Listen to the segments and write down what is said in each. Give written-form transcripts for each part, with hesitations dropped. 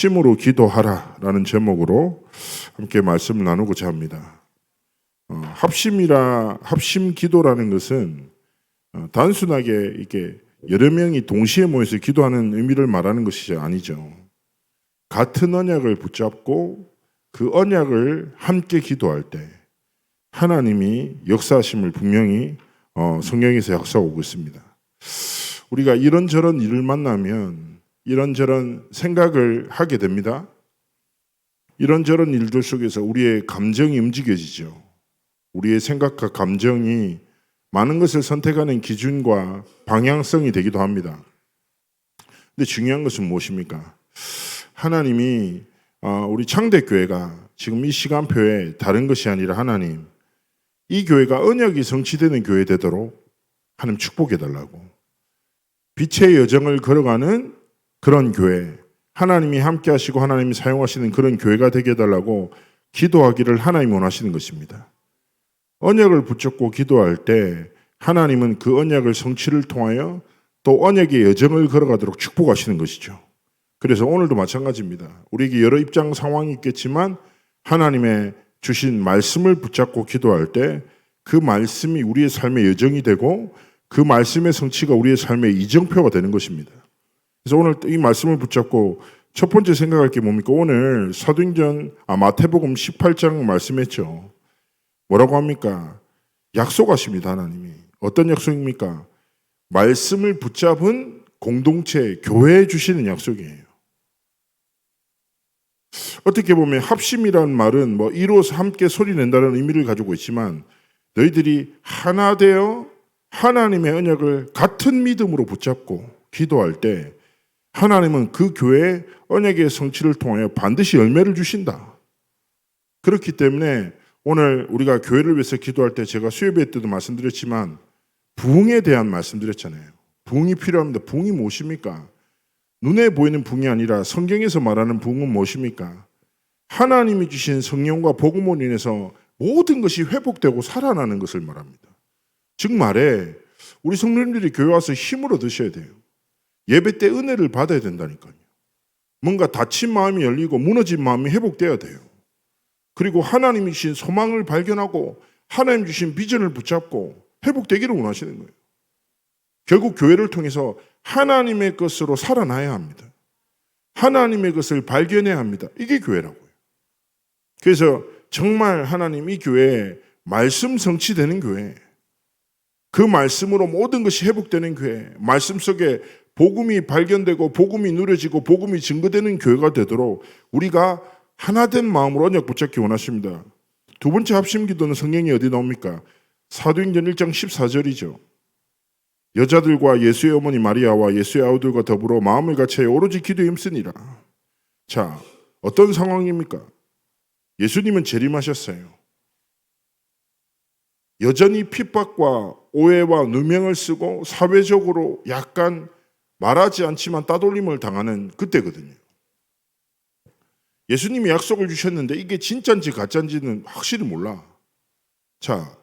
합심으로 기도하라라는 제목으로 함께 말씀을 나누고자 합니다. 합심 기도라는 것은 단순하게 이게 여러 명이 동시에 모여서 기도하는 의미를 말하는 것이 아니죠. 같은 언약을 붙잡고 그 언약을 함께 기도할 때 하나님이 역사하심을 분명히 성경에서 약속하고 있습니다. 우리가 이런저런 일을 만나면 이런저런 생각을 하게 됩니다. 이런저런 일들 속에서 우리의 감정이 움직여지죠. 우리의 생각과 감정이 많은 것을 선택하는 기준과 방향성이 되기도 합니다. 근데 중요한 것은 무엇입니까? 하나님이 우리 창대교회가 지금 이 시간표에 다른 것이 아니라 하나님, 이 교회가 언약이 성취되는 교회 되도록 하나님 축복해달라고, 빛의 여정을 걸어가는 그런 교회, 하나님이 함께 하시고 하나님이 사용하시는 그런 교회가 되게 해달라고 기도하기를 하나님이 원하시는 것입니다. 언약을 붙잡고 기도할 때 하나님은 그 언약을 성취를 통하여 또 언약의 여정을 걸어가도록 축복하시는 것이죠. 그래서 오늘도 마찬가지입니다. 우리에게 여러 입장 상황이 있겠지만 하나님의 주신 말씀을 붙잡고 기도할 때 그 말씀이 우리의 삶의 여정이 되고 그 말씀의 성취가 우리의 삶의 이정표가 되는 것입니다. 그래서 오늘 이 말씀을 붙잡고 첫 번째 생각할 게 뭡니까? 오늘 마태복음 18장 말씀했죠. 뭐라고 합니까? 약속하십니다, 하나님이. 어떤 약속입니까? 말씀을 붙잡은 공동체, 교회에 주시는 약속이에요. 어떻게 보면 합심이라는 말은 이로서 함께 소리낸다는 의미를 가지고 있지만 너희들이 하나 되어 하나님의 언약을 같은 믿음으로 붙잡고 기도할 때 하나님은 그 교회의 언약의 성취를 통하여 반드시 열매를 주신다. 그렇기 때문에 오늘 우리가 교회를 위해서 기도할 때 제가 수요예배 때도 말씀드렸지만 부흥에 대한 말씀드렸잖아요. 부흥이 필요합니다. 부흥이 무엇입니까? 눈에 보이는 부흥이 아니라 성경에서 말하는 부흥은 무엇입니까? 하나님이 주신 성령과 복음으로 인해서 모든 것이 회복되고 살아나는 것을 말합니다. 즉 말해 우리 성도님들이 교회 와서 힘을 얻으셔야 돼요. 예배 때 은혜를 받아야 된다니까요. 뭔가 다친 마음이 열리고 무너진 마음이 회복돼야 돼요. 그리고 하나님이 주신 소망을 발견하고 하나님 주신 비전을 붙잡고 회복되기를 원하시는 거예요. 결국 교회를 통해서 하나님의 것으로 살아나야 합니다. 하나님의 것을 발견해야 합니다. 이게 교회라고요. 그래서 정말 하나님 이 교회에 말씀 성취되는 교회, 그 말씀으로 모든 것이 회복되는 교회, 말씀 속에 복음이 발견되고 복음이 누려지고 복음이 증거되는 교회가 되도록 우리가 하나된 마음으로 언약 붙잡기 원하십니다. 두 번째 합심 기도는 성경이 어디 나옵니까? 사도행전 1장 14절이죠. 여자들과 예수의 어머니 마리아와 예수의 아우들과 더불어 마음을 같이하여 오로지 기도에 힘쓰니라. 자, 어떤 상황입니까? 예수님은 재림하셨어요. 여전히 핍박과 오해와 누명을 쓰고 사회적으로 약간 말하지 않지만 따돌림을 당하는 그때거든요. 예수님이 약속을 주셨는데 이게 진짜인지 가짜인지는 확실히 몰라. 자,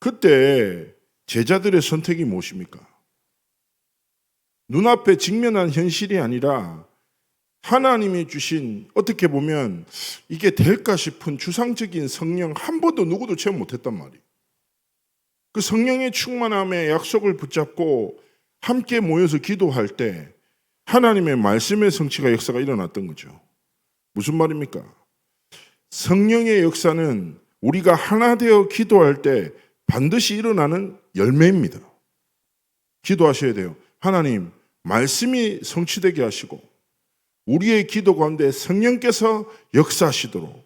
그때 제자들의 선택이 무엇입니까? 눈앞에 직면한 현실이 아니라 하나님이 주신 어떻게 보면 이게 될까 싶은 추상적인 성령 한 번도 누구도 체험 못했단 말이에요. 그 성령의 충만함의 약속을 붙잡고 함께 모여서 기도할 때 하나님의 말씀의 성취가 역사가 일어났던 거죠. 무슨 말입니까? 성령의 역사는 우리가 하나 되어 기도할 때 반드시 일어나는 열매입니다. 기도하셔야 돼요. 하나님, 말씀이 성취되게 하시고 우리의 기도 가운데 성령께서 역사하시도록,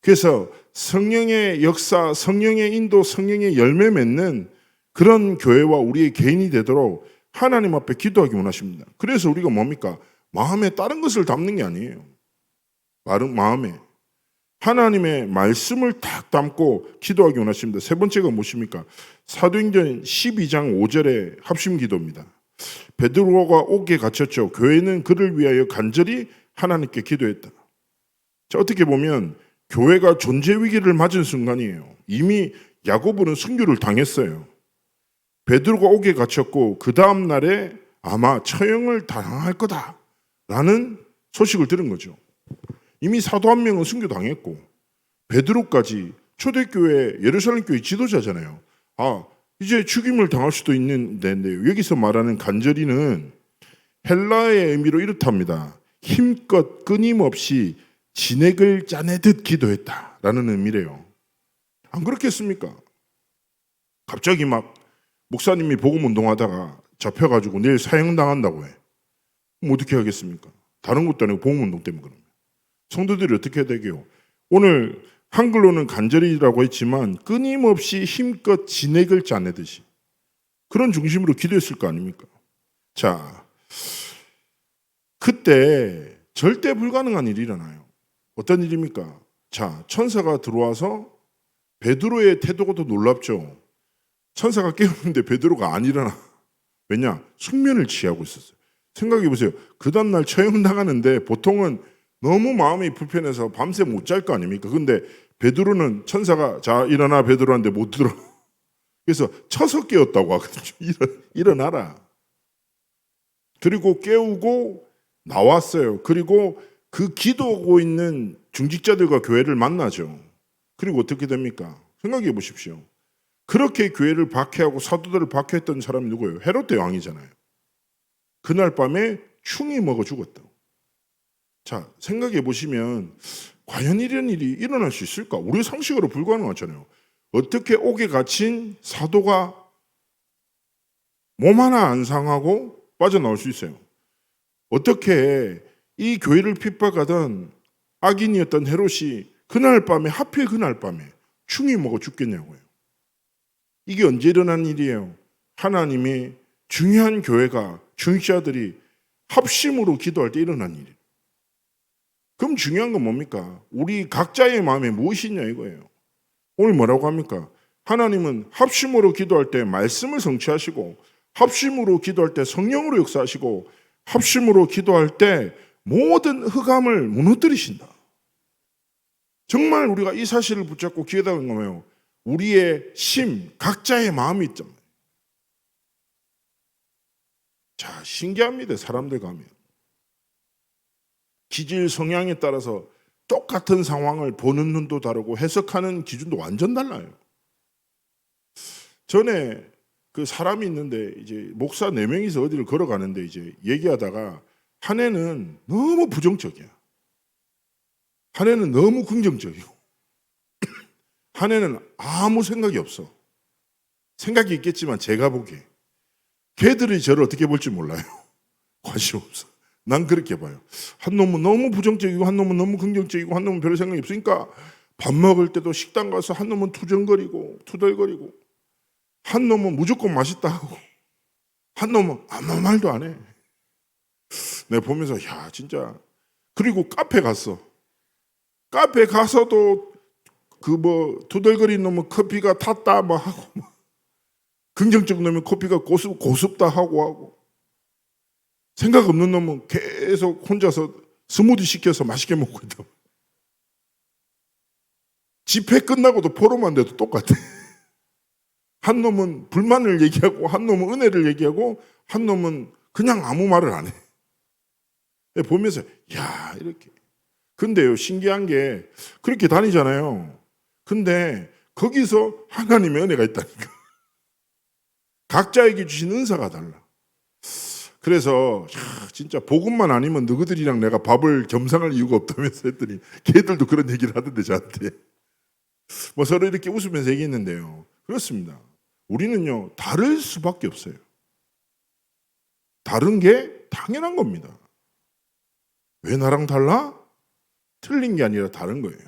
그래서 성령의 역사, 성령의 인도, 성령의 열매 맺는 그런 교회와 우리의 개인이 되도록 하나님 앞에 기도하기 원하십니다. 그래서 우리가 뭡니까? 마음에 다른 것을 담는 게 아니에요. 마음에 하나님의 말씀을 딱 담고 기도하기 원하십니다. 세 번째가 무엇입니까? 사도행전 12장 5절의 합심 기도입니다. 베드로가 옥에 갇혔죠. 교회는 그를 위하여 간절히 하나님께 기도했다. 자, 어떻게 보면 교회가 존재 위기를 맞은 순간이에요. 이미 야고보는 순교를 당했어요. 베드로가 옥에 갇혔고 그 다음 날에 아마 처형을 당할 거다라는 소식을 들은 거죠. 이미 사도 한 명은 순교당했고 베드로까지 초대교회 예루살렘 교회 지도자잖아요. 이제 죽임을 당할 수도 있는데 여기서 말하는 간절히는 헬라의 의미로 이렇답니다. 힘껏 끊임없이 진액을 짜내듯 기도했다라는 의미래요. 안 그렇겠습니까? 갑자기 막 목사님이 복음 운동하다가 잡혀가지고 내일 사형당한다고 해. 그럼 어떻게 하겠습니까? 다른 것도 아니고 복음 운동 때문에 그러면. 성도들이 어떻게 해야 되게요? 오늘 한글로는 간절히라고 했지만 끊임없이 힘껏 진액을 짜내듯이 그런 중심으로 기도했을 거 아닙니까? 자, 그때 절대 불가능한 일이 일어나요. 어떤 일입니까? 자, 천사가 들어와서 베드로의 태도가 더 놀랍죠. 천사가 깨우는데 베드로가 안 일어나. 왜냐? 숙면을 취하고 있었어요. 생각해 보세요. 그 다음날 처형당하는데 보통은 너무 마음이 불편해서 밤새 못 잘 거 아닙니까? 근데 베드로는 천사가 자 일어나 베드로한테 못 들어. 그래서 쳐서 깨웠다고 하거든요. 일어나라. 그리고 깨우고 나왔어요. 그리고 그 기도하고 있는 중직자들과 교회를 만나죠. 그리고 어떻게 됩니까? 생각해 보십시오. 그렇게 교회를 박해하고 사도들을 박해했던 사람이 누구예요? 헤롯대 왕이잖아요. 그날 밤에 충이 먹어 죽었다고. 자, 생각해 보시면 과연 이런 일이 일어날 수 있을까? 우리 상식으로 불가능하잖아요. 어떻게 옥에 갇힌 사도가 몸 하나 안 상하고 빠져나올 수 있어요? 어떻게 이 교회를 핍박하던 악인이었던 헤롯이 그날 밤에 하필 그날 밤에 충이 먹어 죽겠냐고요. 이게 언제 일어난 일이에요? 하나님이 중요한 교회가 중직자들이 합심으로 기도할 때 일어난 일이에요. 그럼 중요한 건 뭡니까? 우리 각자의 마음에 무엇이냐 이거예요. 오늘 뭐라고 합니까? 하나님은 합심으로 기도할 때 말씀을 성취하시고 합심으로 기도할 때 성령으로 역사하시고 합심으로 기도할 때 모든 흑암을 무너뜨리신다. 정말 우리가 이 사실을 붙잡고 기도하는 거예요. 우리의 심, 각자의 마음이 있잖아요. 자, 신기합니다. 사람들 가면. 기질 성향에 따라서 똑같은 상황을 보는 눈도 다르고 해석하는 기준도 완전 달라요. 전에 그 사람이 있는데 이제 목사 4명이서 어디를 걸어가는데 이제 얘기하다가 한 애는 너무 부정적이야. 한 애는 너무 긍정적이고 한 애는 아무 생각이 없어. 생각이 있겠지만 제가 보기에 걔들이 저를 어떻게 볼지 몰라요. 관심 없어. 난 그렇게 봐요. 한 놈은 너무 부정적이고 한 놈은 너무 긍정적이고 한 놈은 별 생각이 없으니까 밥 먹을 때도 식당 가서 한 놈은 투정거리고 투덜거리고 한 놈은 무조건 맛있다 하고 한 놈은 아무 말도 안 해. 내가 보면서 야 진짜. 그리고 카페 갔어. 카페 가서도 그 투덜거리는 놈은 커피가 탔다 뭐 하고 긍정적 놈은 커피가 고습다 하고 생각 없는 놈은 계속 혼자서 스무디 시켜서 맛있게 먹고 있다. 집회 끝나고도 포럼한 데도 똑같아. 한 놈은 불만을 얘기하고 한 놈은 은혜를 얘기하고 한 놈은 그냥 아무 말을 안 해. 보면서 야 이렇게. 근데요 신기한 게 그렇게 다니잖아요. 근데 거기서 하나님의 은혜가 있다니까. 각자에게 주신 은사가 달라. 그래서 진짜 복음만 아니면 너희들이랑 내가 밥을 겸상할 이유가 없다면서 했더니 걔들도 그런 얘기를 하던데 저한테. 서로 이렇게 웃으면서 얘기했는데요. 그렇습니다. 우리는요 다를 수밖에 없어요. 다른 게 당연한 겁니다. 왜 나랑 달라? 틀린 게 아니라 다른 거예요.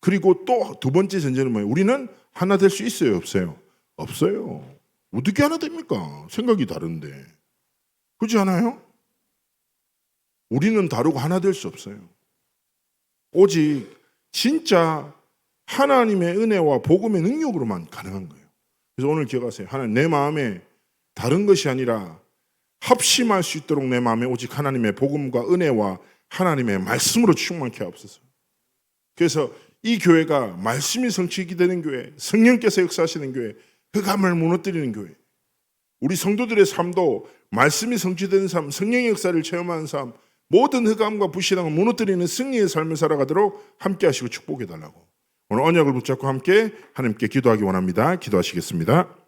그리고 또 두 번째 전제는 뭐예요? 우리는 하나 될 수 있어요? 없어요? 없어요. 어떻게 하나 됩니까? 생각이 다른데. 그렇지 않아요? 우리는 다르고 하나 될 수 없어요. 오직 진짜 하나님의 은혜와 복음의 능력으로만 가능한 거예요. 그래서 오늘 기억하세요. 하나님 내 마음에 다른 것이 아니라 합심할 수 있도록 내 마음에 오직 하나님의 복음과 은혜와 하나님의 말씀으로 충만케 하옵소서. 그래서 이 교회가 말씀이 성취가 되는 교회, 성령께서 역사하시는 교회, 흑암을 무너뜨리는 교회. 우리 성도들의 삶도 말씀이 성취되는 삶, 성령의 역사를 체험하는 삶, 모든 흑암과 불신앙을 무너뜨리는 승리의 삶을 살아가도록 함께 하시고 축복해 달라고 오늘 언약을 붙잡고 함께 하나님께 기도하기 원합니다. 기도하시겠습니다.